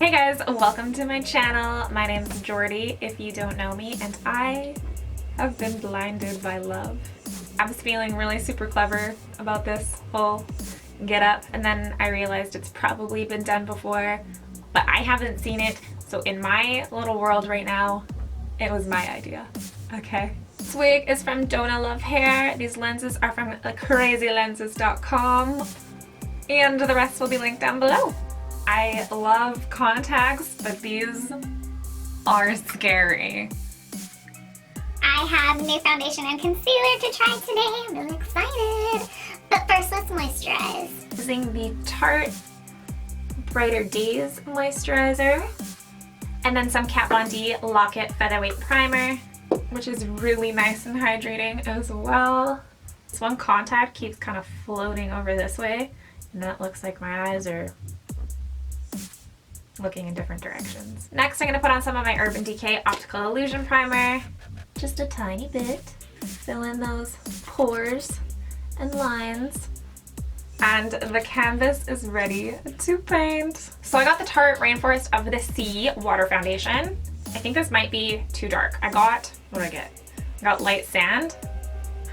Hey guys, welcome to my channel. My name is Jordy, if you don't know me, and I have been blinded by love. I was feeling really super clever about this whole get up, and then I realized it's probably been done before, but I haven't seen it, so in my little world right now, it was my idea, okay? This wig is from Donna Love Hair. These lenses are from crazylenses.com, and the rest will be linked down below. I love contacts, but these are scary. I have new foundation and concealer to try today. I'm really excited. But first, let's moisturize. Using the Tarte Brighter Days moisturizer, and then some Kat Von D Lock-It Featherweight Primer, which is really nice and hydrating as well. This one contact keeps kind of floating over this way, and that looks like my eyes are looking in different directions. Next, I'm going to put on some of my Urban Decay Optical Illusion Primer. Just a tiny bit. Fill in those pores and lines. And the canvas is ready to paint. So I got the Tarte Rainforest of the Sea Water Foundation. I think this might be too dark. What did I get? I got Light Sand.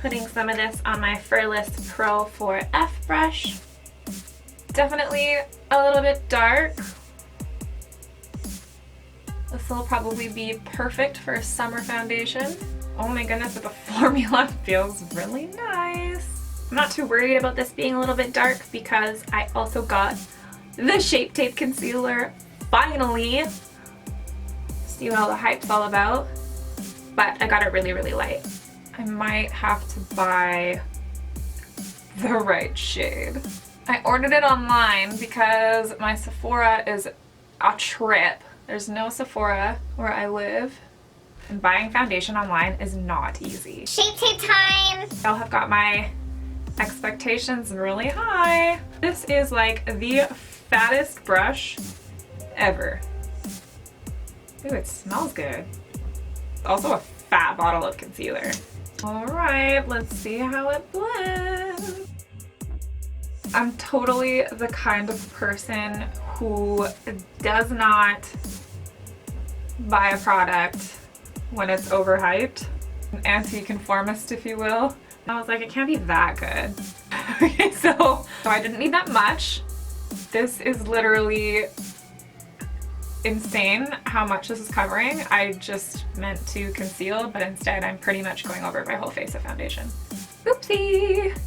Putting some of this on my Furless Pro 4F brush. Definitely a little bit dark. This will probably be perfect for a summer foundation. Oh my goodness, but the formula feels really nice. I'm not too worried about this being a little bit dark because I also got the Shape Tape Concealer, finally. See what all the hype's all about. But I got it really, really light. I might have to buy the right shade. I ordered it online because my Sephora is a trip. There's no Sephora where I live, and buying foundation online is not easy. Shape tape time! I'll have got my expectations really high. This is like the fattest brush ever. Ooh, it smells good. Also a fat bottle of concealer. All right, let's see how it blends. I'm totally the kind of person who does not buy a product when it's overhyped. An anti-conformist, if you will. I was like, it can't be that good. Okay, so I didn't need that much. This is literally insane how much this is covering. I just meant to conceal, but instead I'm pretty much going over my whole face of foundation. Oopsie!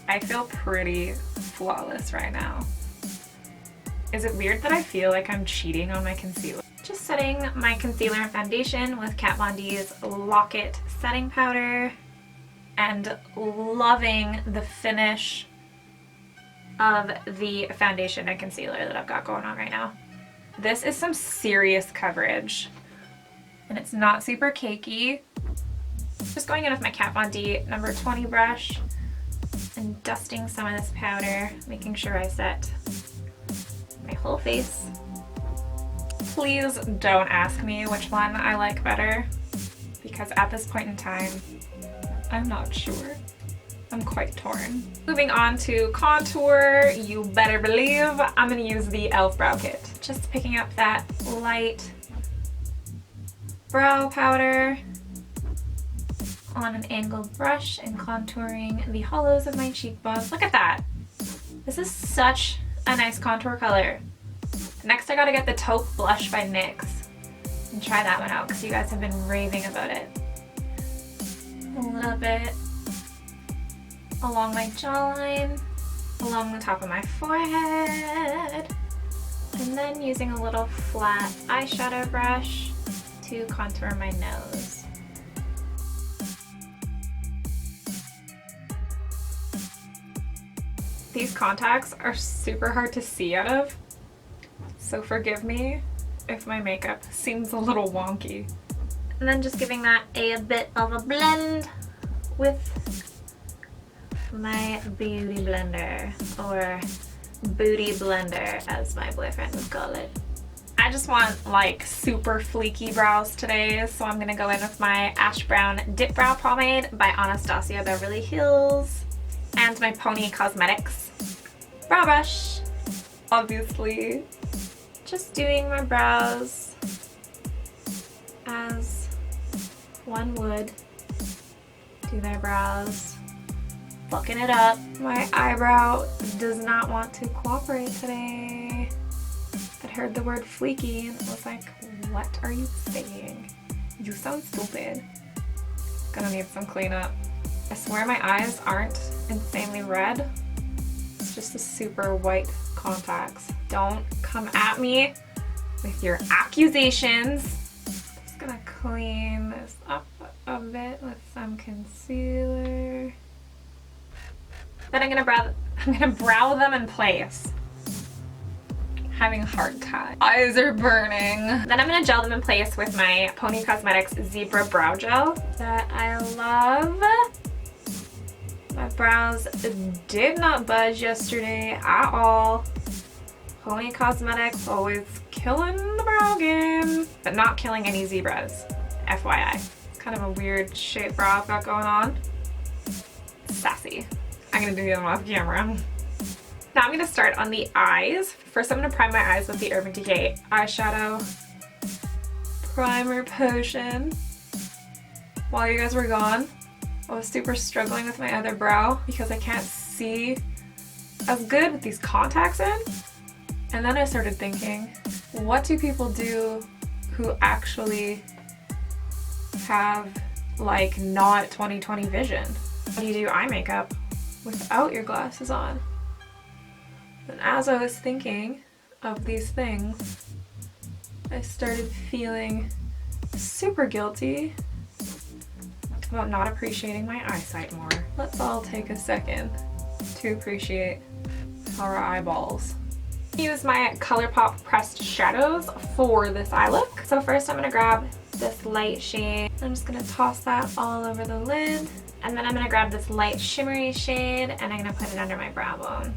I feel pretty flawless right now. Is it weird that I feel like I'm cheating on my concealer? Just setting my concealer and foundation with Kat Von D's Lock-It setting powder, and loving the finish of the foundation and concealer that I've got going on right now. This is some serious coverage, and it's not super cakey. Just going in with my Kat Von D number 20 brush and dusting some of this powder, making sure I set my whole face. Please don't ask me which one I like better, because at this point in time, I'm not sure. I'm quite torn. Moving on to contour, you better believe I'm gonna use the e.l.f. brow kit. Just picking up that light brow powder on an angled brush and contouring the hollows of my cheekbones. Look at that. This is such a nice contour color. Next, I gotta get the Taupe Blush by NYX and try that one out because you guys have been raving about it. A little bit along my jawline, along the top of my forehead, and then using a little flat eyeshadow brush to contour my nose. These contacts are super hard to see out of, so forgive me if my makeup seems a little wonky. And then just giving that a bit of a blend with my beauty blender, or booty blender as my boyfriend would call it. I just want like super fleeky brows today, so I'm gonna go in with my Ash Brown Dip Brow Pomade by Anastasia Beverly Hills and my Poni Cosmetics brow brush. Obviously, Just doing my brows as one would do their brows. Fucking it up. My eyebrow does not want to cooperate today. I heard the word fleeky and it was like, what are you saying? You sound stupid. Gonna need some cleanup. I swear my eyes aren't insanely red. It's just the super white contacts. Don't come at me with your accusations. Just gonna clean this up a bit with some concealer. Then I'm gonna brow them in place. Having a hard time. Eyes are burning. Then I'm gonna gel them in place with my Poni Cosmetics Zebra Brow Gel that I love. My brows did not budge yesterday at all. Poni Cosmetics always killing the brow game, but not killing any zebras, FYI. It's kind of a weird shape brow I've got going on. Sassy. I'm gonna do the other one off camera. Now I'm gonna start on the eyes. First I'm gonna prime my eyes with the Urban Decay eyeshadow primer potion. While you guys were gone, I was super struggling with my other brow because I can't see as good with these contacts in. And then I started thinking, what do people do who actually have like not 20/20 vision? How do you do eye makeup without your glasses on? And as I was thinking of these things, I started feeling super guilty about not appreciating my eyesight more. Let's all take a second to appreciate our eyeballs. Use my ColourPop pressed shadows for this eye look. So first I'm gonna grab this light shade. I'm just gonna toss that all over the lid. And then I'm gonna grab this light shimmery shade and I'm gonna put it under my brow bone.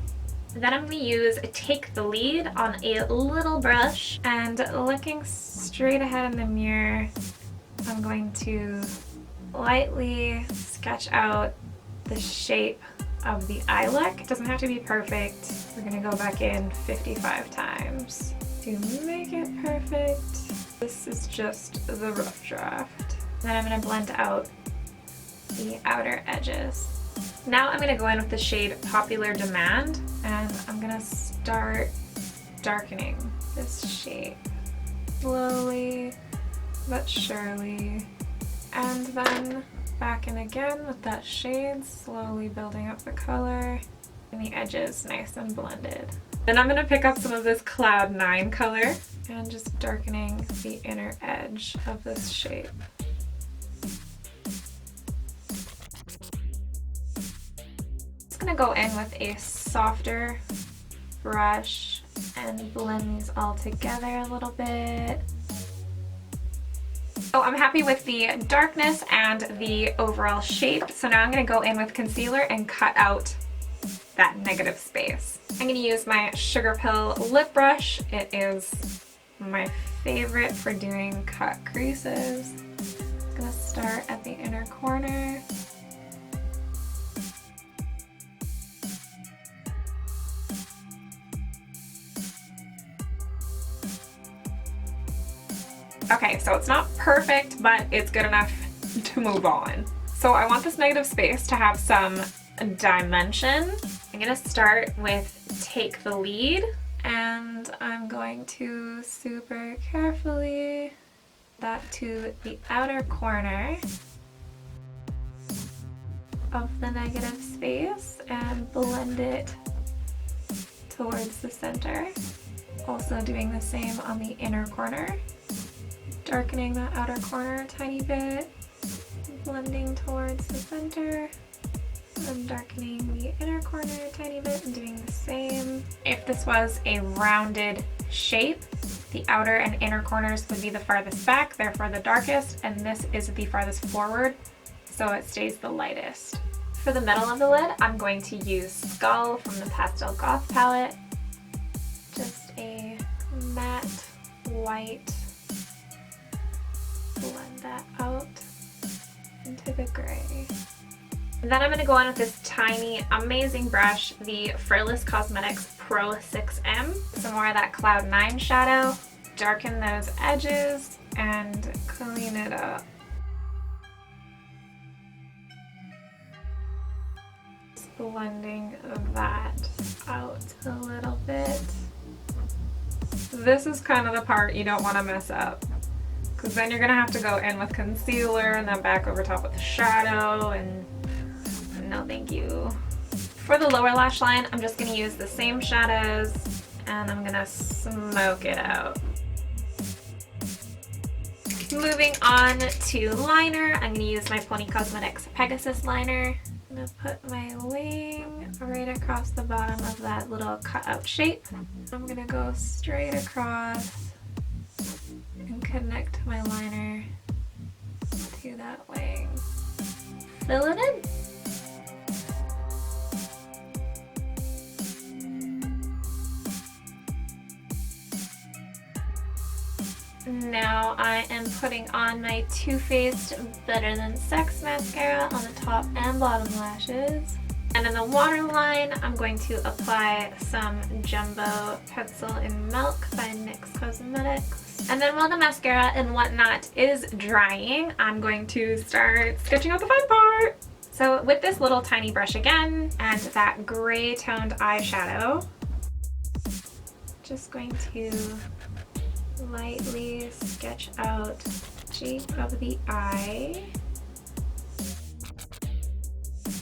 Then I'm going to use Take the Lead on a little brush, and looking straight ahead in the mirror, I'm going to lightly sketch out the shape of the eye look. It doesn't have to be perfect. We're going to go back in 55 times to make it perfect. This is just the rough draft. Then I'm going to blend out the outer edges. Now I'm going to go in with the shade Popular Demand, and I'm going to start darkening this shape slowly but surely, and then back in again with that shade, slowly building up the color and the edges nice and blended. Then I'm going to pick up some of this Cloud 9 color and just darkening the inner edge of this shape. I'm gonna go in with a softer brush and blend these all together a little bit. So I'm happy with the darkness and the overall shape. So now I'm gonna go in with concealer and cut out that negative space. I'm gonna use my Sugar Pill lip brush. It is my favorite for doing cut creases. I'm gonna start at the inner corner. Okay, so it's not perfect, but it's good enough to move on. So I want this negative space to have some dimension. I'm gonna start with Take the Lead, and I'm going to super carefully that to the outer corner of the negative space and blend it towards the center. Also doing the same on the inner corner. Darkening that outer corner a tiny bit, blending towards the center, and darkening the inner corner a tiny bit and doing the same. If this was a rounded shape, the outer and inner corners would be the farthest back, therefore the darkest, and this is the farthest forward, so it stays the lightest. For the middle of the lid, I'm going to use Skull from the Pastel Goth palette. Just a matte white. Blend that out into the gray. And then I'm going to go on with this tiny, amazing brush, the Fearless Cosmetics Pro 6M. Some more of that Cloud 9 shadow. Darken those edges and clean it up. Just blending that out a little bit. This is kind of the part you don't want to mess up, because then you're going to have to go in with concealer and then back over top with the shadow, and no thank you. For the lower lash line, I'm just going to use the same shadows and I'm going to smoke it out. Moving on to liner, I'm going to use my Poni Cosmetics Pegasus liner. I'm going to put my wing right across the bottom of that little cutout shape. I'm going to go straight across and connect my liner to that wing. Fill it in. Now I am putting on my Too Faced Better Than Sex mascara on the top and bottom lashes. And in the waterline, I'm going to apply some Jumbo Pencil in Milk by NYX Cosmetics. And then while the mascara and whatnot is drying, I'm going to start sketching out the fun part. So with this little tiny brush again, and that gray toned eyeshadow, just going to lightly sketch out the shape of the eye.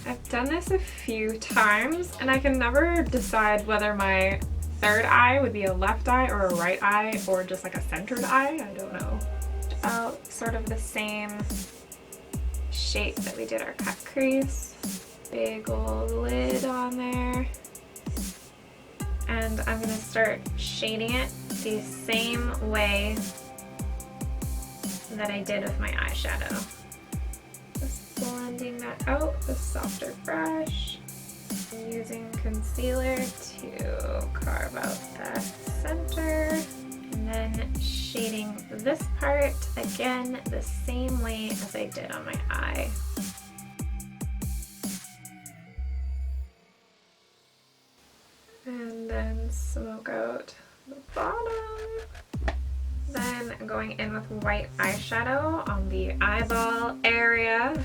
I've done this a few times and I can never decide whether my third eye would be a left eye or a right eye or just like a centered eye. I don't know. Out sort of the same shape that we did our cut crease. Big old lid on there. And I'm going to start shading it the same way that I did with my eyeshadow. Just blending that out with a softer brush. I'm using concealer to carve out that center. And then shading this part again the same way as I did on my eye. And then smoke out the bottom. Then going in with white eyeshadow on the eyeball area.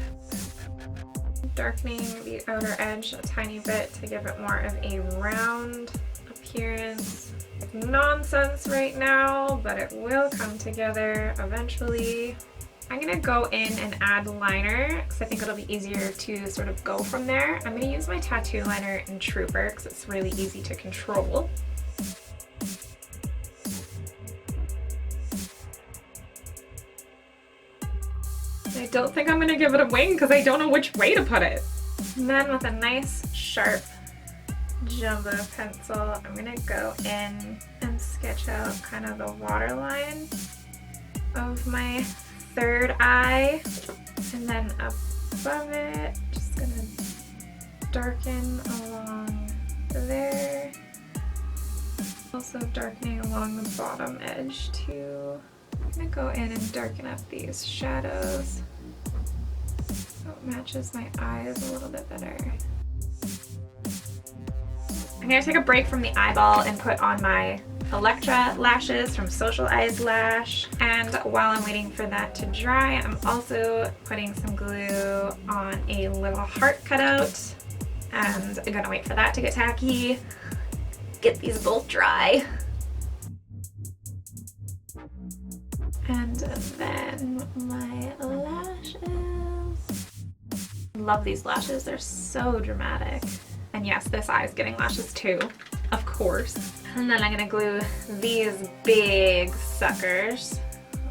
Darkening the outer edge a tiny bit to give it more of a round appearance. It's nonsense right now, but it will come together eventually. I'm going to go in and add liner because I think it'll be easier to sort of go from there. I'm going to use my tattoo liner in Trooper because it's really easy to control. I don't think I'm going to give it a wing because I don't know which way to put it. And then with a nice sharp jumbo pencil, I'm going to go in and sketch out kind of the waterline of my third eye, and then above it, just gonna darken along there. Also darkening along the bottom edge too. I'm gonna go in and darken up these shadows so it matches my eyes a little bit better. I'm gonna take a break from the eyeball and put on my Electra lashes from Social Eyes Lash, and while I'm waiting for that to dry, I'm also putting some glue on a little heart cutout, and I'm gonna wait for that to get tacky, get these both dry. And then my lashes. Love these lashes, they're so dramatic. And yes, this eye is getting lashes too, of course. And then I'm gonna glue these big suckers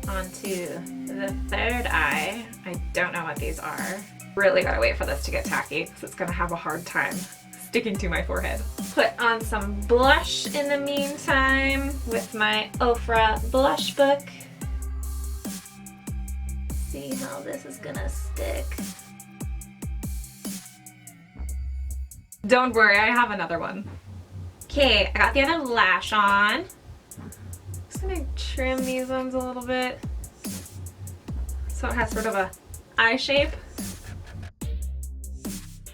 onto the third eye. I don't know what these are. Really gotta wait for this to get tacky because it's gonna have a hard time sticking to my forehead. Put on some blush in the meantime with my OFRA blush book. See how this is gonna stick. Don't worry, I have another one. Okay, I got the other lash on. Just gonna trim these ones a little bit so it has sort of a eye shape.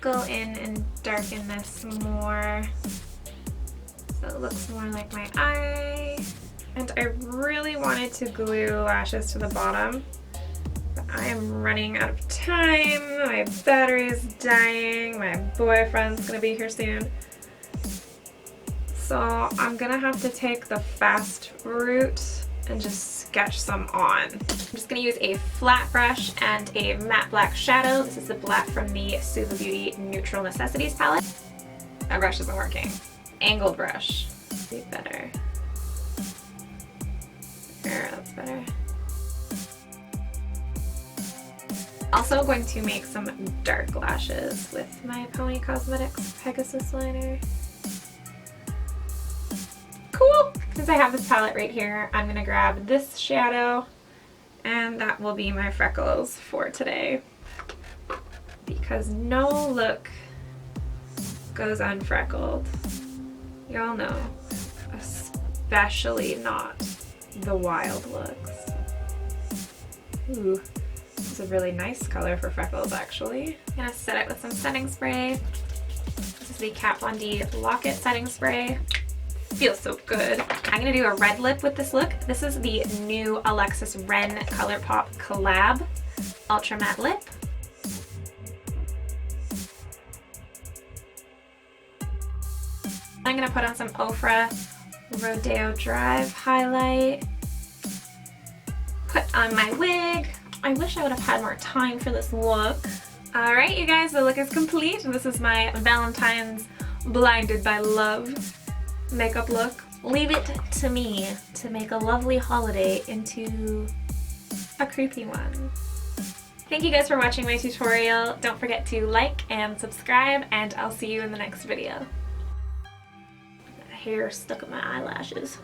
Go in and darken this more so so it looks more like my eye. And I really wanted to glue lashes to the bottom, but I am running out of time. My battery is dying. My boyfriend's gonna be here soon. So I'm gonna have to take the fast route and just sketch some on. I'm just gonna use a flat brush and a matte black shadow. This is the black from the Suva Beauty Neutral Necessities palette. That brush isn't working. Angled brush. Be better. There, that's better. Also going to make some dark lashes with my Poni Cosmetics Pegasus liner. Cool! Since I have this palette right here, I'm gonna grab this shadow and that will be my freckles for today. Because no look goes unfreckled. Y'all know. Especially not the wild looks. Ooh, this is a really nice color for freckles actually. I'm gonna set it with some setting spray. This is the Kat Von D Lock-It setting spray. Feels so good. I'm gonna do a red lip with this look. This is the new Alexis Ren Colourpop Collab Ultra Matte Lip. I'm gonna put on some OFRA Rodeo Drive highlight. Put on my wig. I wish I would have had more time for this look. Alright you guys, the look is complete. This is my Valentine's Blinded by Love makeup look. Leave it to me to make a lovely holiday into a creepy one. Thank you guys for watching my tutorial. Don't forget to like and subscribe, and I'll see you in the next video. Hair stuck in my eyelashes.